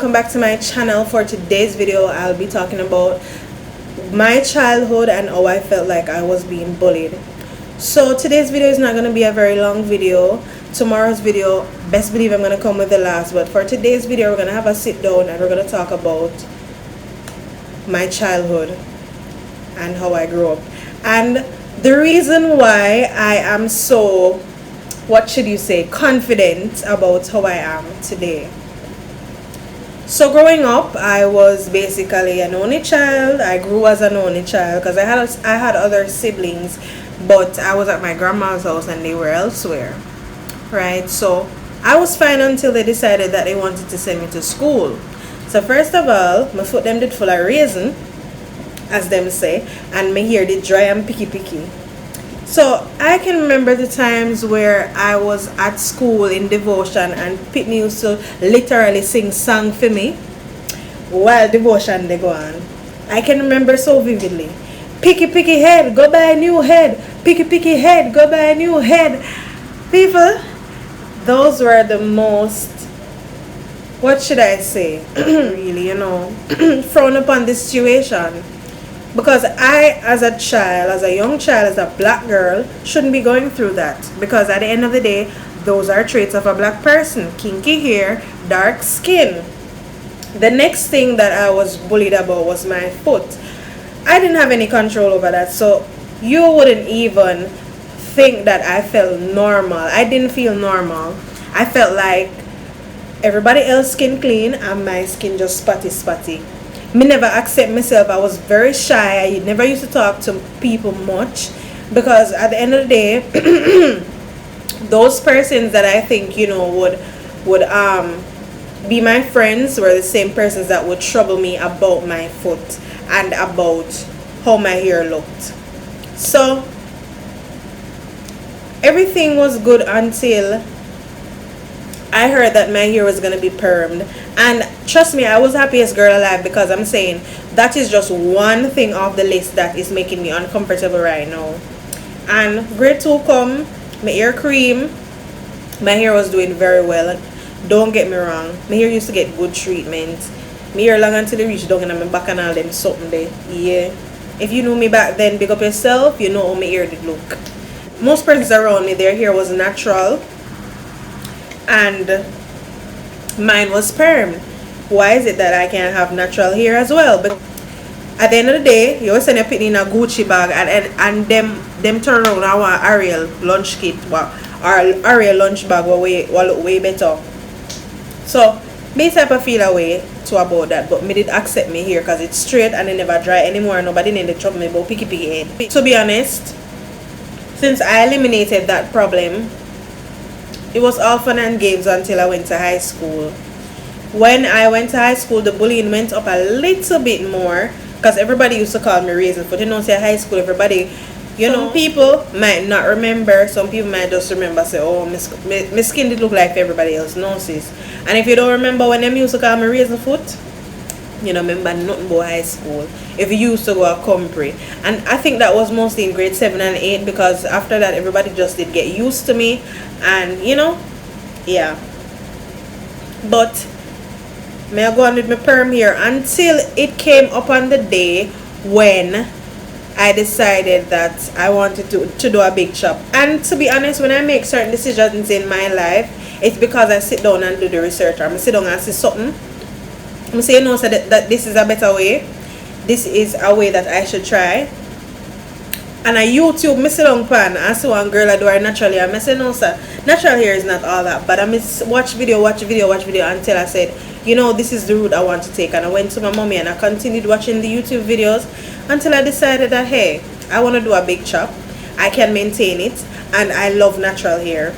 welcome back to my channel. For today's video, I'll be talking about my childhood and how I felt like I was being bullied. So today's video is not going to be a very long video. Tomorrow's video, best believe I'm going to come with the last, but for today's video we're going to have a sit down and we're going to talk about my childhood and how I grew up, and the reason why I am so, what should you say, confident about how I am today. So growing up, I was basically an only child. I grew as an only child because I had other siblings, but I was at my grandma's house and they were elsewhere, right? So I was fine until they decided that they wanted to send me to school. So first of all, my foot them did full of raisin, as them say, and my hair did dry and picky. So I can remember the times where I was at school in devotion and Pitney used to literally sing song for me while devotion they go on. I can remember so vividly. Picky head, go buy a new head. Picky head, go buy a new head. People, those were the most, what should I say, really, frown upon this situation. Because I, as a child, as a young child, as a black girl, shouldn't be going through that. Because at the end of the day, those are traits of a black person. Kinky hair, dark skin. The next thing that I was bullied about was my foot. I didn't have any control over that. So you wouldn't even think that I felt normal. I didn't feel normal. I felt like everybody else's skin clean and my skin just spotty. Me never accept myself. I was very shy. I never used to talk to people much because at the end of the day, those persons that I think would be my friends were the same persons that would trouble me about my foot and about how my hair looked. So everything was good until I heard that my hair was going to be permed, and trust me, I was the happiest girl alive, because I'm saying that is just one thing off the list that is making me uncomfortable right now. And grade 2 come, my hair cream, my hair was doing very well. Don't get me wrong, my hair used to get good treatment. My hair long until it reached down and my back and all them something there. Yeah, if you knew me back then, big up yourself, you know how my hair did look. Most persons around me, their hair was natural and mine was permed. Why is it that I can't have natural hair as well? But at the end of the day, you always send your picnic in a Gucci bag and them turn around and want Ariel lunch kit or Ariel lunch bag will look way better. So me type of feel away to about that, but me did accept me here because it's straight and it never dry anymore. Nobody need to trouble me about picky head. To be honest, since I eliminated that problem, it was all fun and games until I went to high school. When I went to high school, the bullying went up a little bit more because everybody used to call me raisin foot. Say high school, everybody, some people might not remember. Some people might just remember, say, oh, my skin did look like everybody else. No, sis. And if you don't remember when them used to call me raisin foot, you know, remember nothing about high school. If you used to go a compre, and I think that was mostly in grade 7 and 8, because after that everybody just did get used to me, and yeah. But may I go on with my perm here until it came up on the day when I decided that I wanted to do a big chop. And to be honest, when I make certain decisions in my life, it's because I sit down and do the research, or I sit down and see something. I'm saying no, so that this is a better way. This is a way that I should try. And I YouTube, I sit down pan and see one girl I do her naturally. I say no, sir, natural hair is not all that. But I watch video until I said, this is the route I want to take. And I went to my mommy and I continued watching the YouTube videos until I decided that, hey, I want to do a big chop. I can maintain it, and I love natural hair.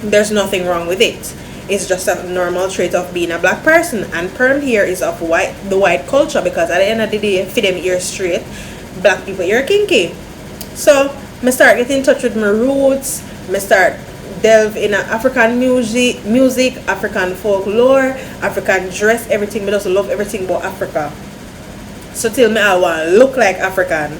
There's nothing wrong with it. It's just a normal trait of being a black person, and perm hair is of the white culture, because at the end of the day, for them ear straight, black people ear kinky. So I start getting in touch with my roots. I start delve in African music, African folklore, African dress, everything. I just love everything about Africa. So till me I want to look like African.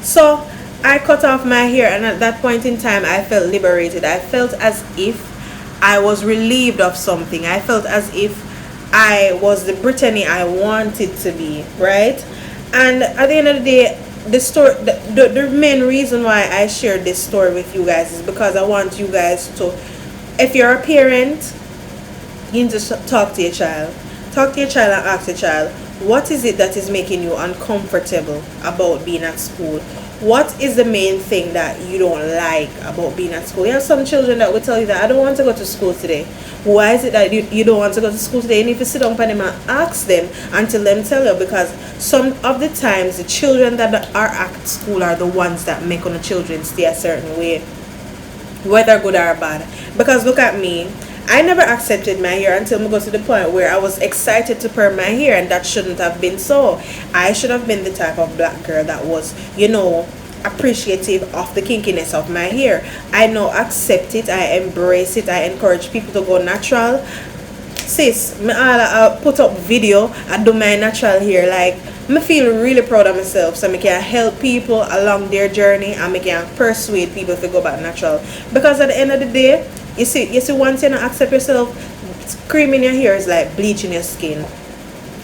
So I cut off my hair, and at that point in time I felt liberated. I felt as if I was relieved of something. I felt as if I was the Brittany I wanted to be, right? And at the end of the day, the story, the main reason why I shared this story with you guys is because I want you guys to, if you're a parent, you need to talk to your child. Talk to your child and ask your child, what is it that is making you uncomfortable about being at school? What is the main thing that you don't like about being at school? You have some children that will tell you that I don't want to go to school today. Why is it that you don't want to go to school today? You need to sit down with them and ask them until them tell you, because some of the times the children that are at school are the ones that make on the children stay a certain way, whether good or bad. Because look at me, I never accepted my hair until I got to the point where I was excited to perm my hair, and that shouldn't have been so. I should have been the type of black girl that was, appreciative of the kinkiness of my hair. I now accept it, I embrace it, I encourage people to go natural. Sis, I put up video, I do my natural hair, like, I feel really proud of myself, so I can help people along their journey, and I can persuade people to go back natural. Because at the end of the day, you see, once you don't accept yourself, cream in your hair is like bleaching your skin.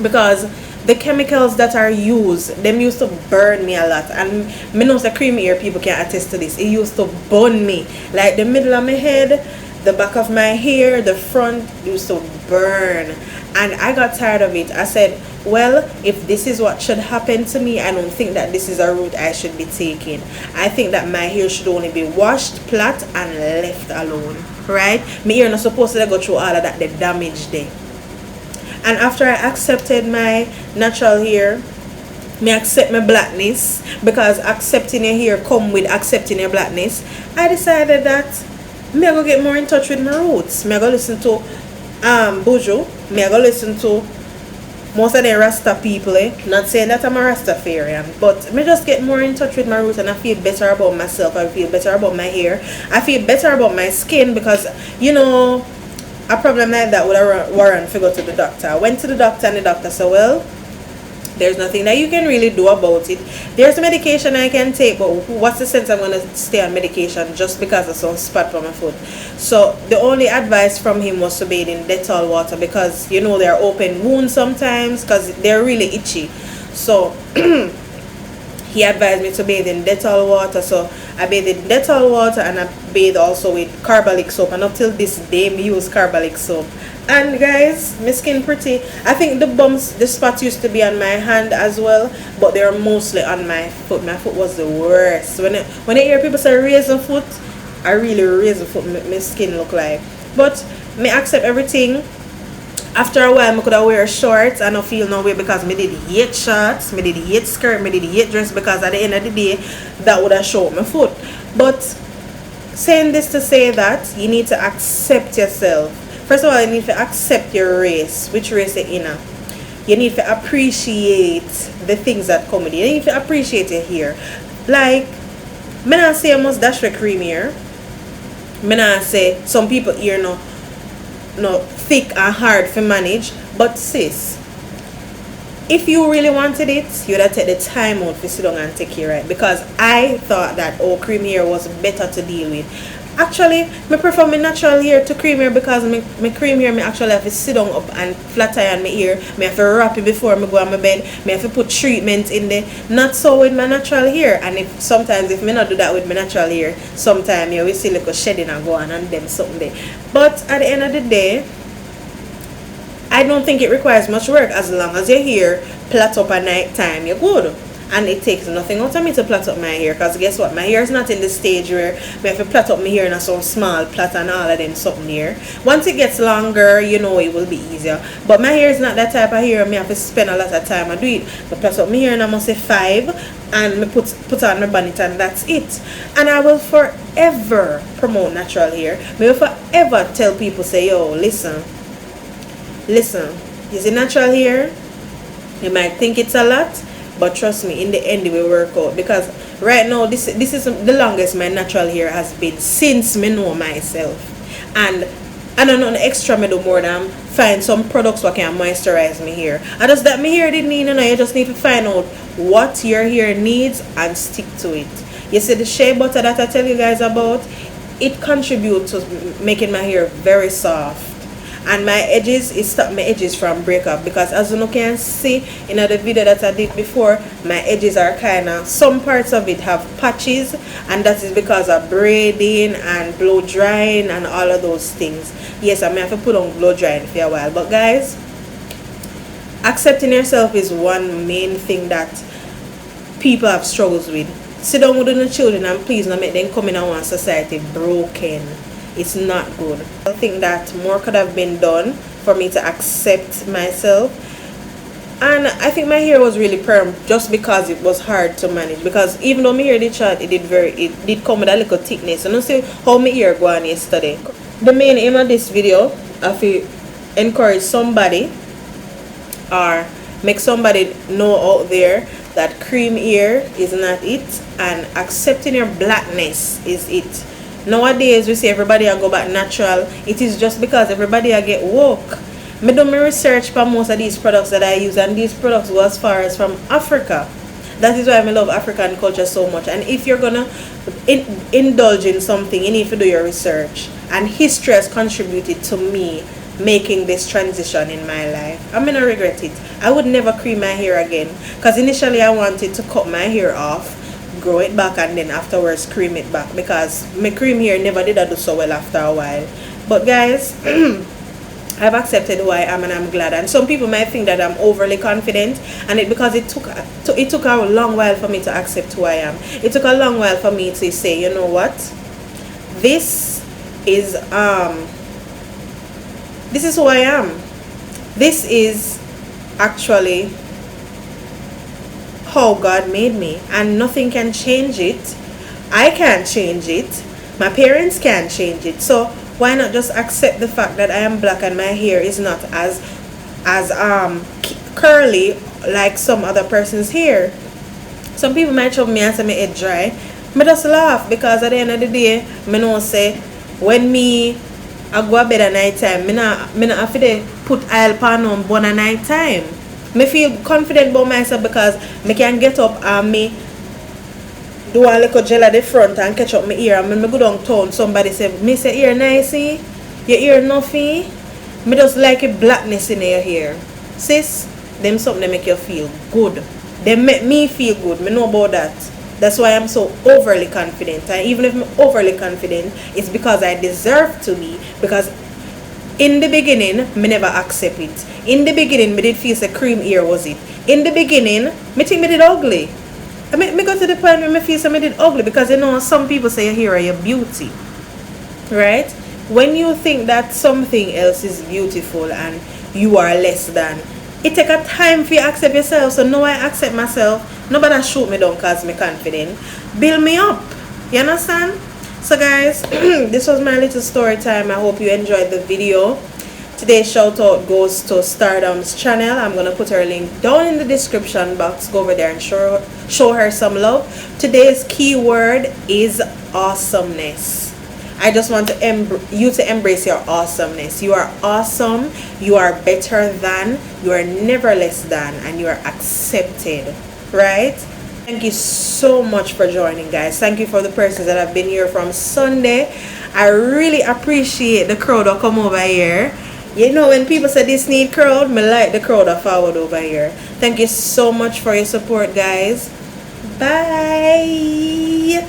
Because the chemicals that are used, them used to burn me a lot. And me know the creamy hair people can attest to this. It used to burn me. Like the middle of my head, the back of my hair, the front used to burn. And I got tired of it. I said, well, if this is what should happen to me, I don't think that this is a route I should be taking. I think that my hair should only be washed, plait, and left alone. Right? My hair not supposed to go through all of that, the damage there. And after I accepted my natural hair, me accept my blackness, because accepting your hair come with accepting your blackness, I decided that me I go get more in touch with my roots. Me I go listen to Buju. Me I go listen to most of the Rasta people, not saying that I'm a Rastafarian, but me just get more in touch with my roots, and I feel better about myself. I feel better about my hair. I feel better about my skin, because a problem like that would warrant to go to the doctor. I went to the doctor, and the doctor said, well, there's nothing that you can really do about it. There's medication I can take, but what's the sense I'm going to stay on medication just because of some spot on my foot? So the only advice from him was to bathe in Dettol water, because there are open wounds sometimes, because they're really itchy. So he advised me to bathe in Dettol water. So I bathe in Dettol water, and I bathe also with carbolic soap, and up till this day me use carbolic soap. And guys, my skin pretty. I think the spots used to be on my hand as well, but they're mostly on my foot. My foot was the worst. When I hear people say raise a foot, I really raise a foot. My skin look like. But me accept everything. After a while, I could wear shorts. I don't feel no way, because me did hate shorts, me did hate skirt, me did hate dress, because at the end of the day, that would have showed my foot. But saying this to say that you need to accept yourself. First of all, you need to accept your race, which race you're in. You need to appreciate the things that come with you. You need to appreciate your hair. Like, me not say I must dash for cream hair. Me not say some people here no thick and hard to manage. But sis, if you really wanted it, you would have take the time out to sit down and take care of it. Because I thought that cream hair was better to deal with. Actually, I prefer my natural hair to cream hair, because my cream hair, I actually have to sit down up and flat iron my hair. I have to wrap it before I go on my bed. I have to put treatment in there. Not so with my natural hair. And if I not do that with my natural hair, sometimes you will see like a shedding and go on and them something there. But at the end of the day, I don't think it requires much work. As long as your hair plait up at night time, you're good. And it takes nothing out of me to plait up my hair, because guess what, my hair is not in the stage where I have to plait up my hair in a so small plait and all of them something there. Once it gets longer, it will be easier. But my hair is not that type of hair I have to spend a lot of time I do it. I plait up my hair, and I must say 5, and I put on my bonnet, and that's it. And I will forever promote natural hair. I will forever tell people, say, yo, listen, is it natural hair? You might think it's a lot, but trust me, in the end it will work out. Because right now, this is the longest my natural hair has been since me know myself. And I don't know the extra me do more than find some products that can moisturize my hair. And just that my hair didn't need, you just need to find out what your hair needs and stick to it. You see the shea butter that I tell you guys about, it contributes to making my hair very soft. and my edges, it stopped my edges from break up, because as you can see in the video that I did before, my edges are kind of, some parts of it have patches, and that is because of braiding and blow drying and all of those things. Yes, I may have to put on blow drying for a while, but guys, accepting yourself is one main thing that people have struggles with. Sit down with the children and please not make them come in our society broken. It's not good. I think that more could have been done for me to accept myself. And I think my hair was really perm just because it was hard to manage. Because even though my hair did short, it did come with a little thickness. And you see how my hair go on yesterday. The main aim of this video, I feel, encourage somebody or make somebody know out there that cream hair is not it, and accepting your blackness is it. Nowadays we see everybody I go back natural. It is just because everybody I get woke. Me do my research for most of these products that I use, and these products go as far as from Africa. That is why I love African culture so much. And if you're gonna indulge in something, you need to do your research. And history has contributed to me making this transition in my life. I'm gonna regret it. I would never cream my hair again, because initially I wanted to cut my hair off, grow it back, and then afterwards cream it back, because my cream hair never did do so well after a while. But guys, I've accepted who I am, and I'm glad. And some people might think that I'm overly confident, and because it took a long while for me to accept who I am. It took a long while for me to say, you know what, this is who I am. This is actually how God made me, and nothing can change it. I can't change it. My parents can't change it. So why not just accept the fact that I am black and my hair is not as curly like some other person's hair. Some people might trouble me and say my head dry. I just laugh, because at the end of the day, I know say when I go to bed at night time, I not have to put oil pan on bun at night time. I feel confident about myself because I can get up and me do a little gel at the front and catch up my ear. And when I go downtown, somebody say, "Me say ear nice, your ear nothing." Me just like a blackness in your hair. Sis, them something that make you feel good. They make me feel good. Me know about that. That's why I'm so overly confident. And even if I'm overly confident, it's because I deserve to be. Because in the beginning, me never accept it. In the beginning, me did feel the cream hair was it. In the beginning, me think me did ugly. Me go to the point where me feel me did ugly, because you know some people say your hair are your beauty. Right? When you think that something else is beautiful and you are less than, it take a time for you to accept yourself. So now I accept myself. Nobody shoot me down because I'm confident. Build me up. You understand? So guys, this was my little story time. I hope you enjoyed the video. Today's shout out goes to Stardom's channel. I'm going to put her link down in the description box. Go over there and show her some love. Today's keyword is awesomeness. I just want you to embrace your awesomeness. You are awesome. You are better than. You are never less than. And you are accepted. Right? Thank you so much for joining, guys. Thank you for the persons that have been here from Sunday. I really appreciate the crowd that come over here. You know, when people say this need crowd, me like the crowd that forward over here. Thank you so much for your support, guys. Bye.